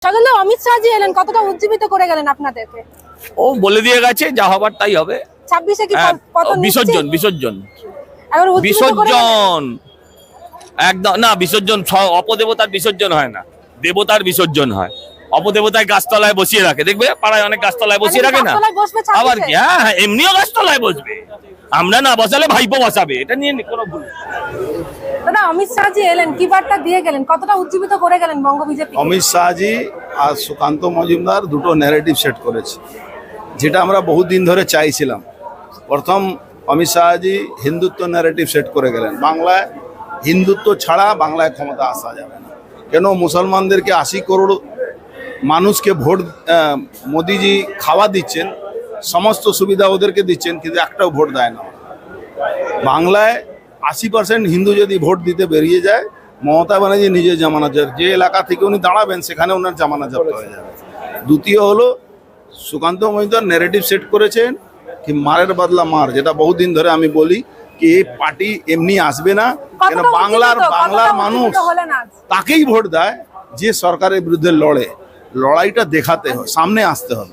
সকালে অমিত শাহজি এলেন, কতটা উজ্জীবিত করে গেলেন আপনাদেরকে? ও বলে দিয়ে গেছে যা হবার তাই হবে। 26-এ কি পতন বিসর্জন বিসর্জন একবার উজ্জীবিত করে গেলেন? বিসর্জন একদম না, বিসর্জন অপদেবতার বিসর্জন হয় না, দেবতার বিসর্জন হয়। অপদেবতায় গাছতলায় বসিয়ে রাখে, দেখবে পাড়ায় অনেক গাছতলায় বসিয়ে রাখে না, গাছতলায় বসবে 26-এ? আবার কি হ্যাঁ এমনিও গাছতলায় বসবে, আমরা না বসালে ভাইপো বসাবে, এটা নিয়ে কোনো ভুল নেই। দাদা, অমিত শাহজি এলেন, কি বার্তা দিয়ে গেলেন, কতটা উজ্জীবিত করে গেলেন বঙ্গ বিজেপি? অমিত শাহজি আর সুকান্ত মজুমদার দুটো ন্যারেটিভ সেট করেছে, যেটা আমরা বহুদিন ধরে চাইছিলাম। প্রথম অমিত শাহজি হিন্দুত্ব ন্যারেটিভ সেট করে গেলেন, বাংলায় হিন্দুত্ব ছাড়া বাংলায় ক্ষমতা আসা যাবে না। কেন মুসলমানদেরকে 80 করোড় মানুষকে ভোট মোদিজি খাওয়া দিচ্ছেন, সমস্ত সুবিধা ওদেরকে দিচ্ছেন, কিন্তু একটাও ভোট দেয় না। বাংলায় 80% হিন্দু যদি ভোট দিতে বেরিয়ে যায়, মমতা ব্যানার্জি নিজের জামানত, যে এলাকা থেকে উনি দাঁড়াবেন সেখানে ওনার জামানত জব্দ হয়ে যাবে। দ্বিতীয় হলো সুকান্ত মজুমদার ন্যারেটিভ সেট করেছেন কি মারের বদলা মার, যেটা বহুদিন ধরে আমি বলি কি এই পার্টি এমনি আসবে না, কেন বাংলার মানুষ তাকেই ভোট দেয় যে সরকারের বিরুদ্ধে লড়ে। লড়াইটা দেখাতে হয়, সামনে আসতে হবে।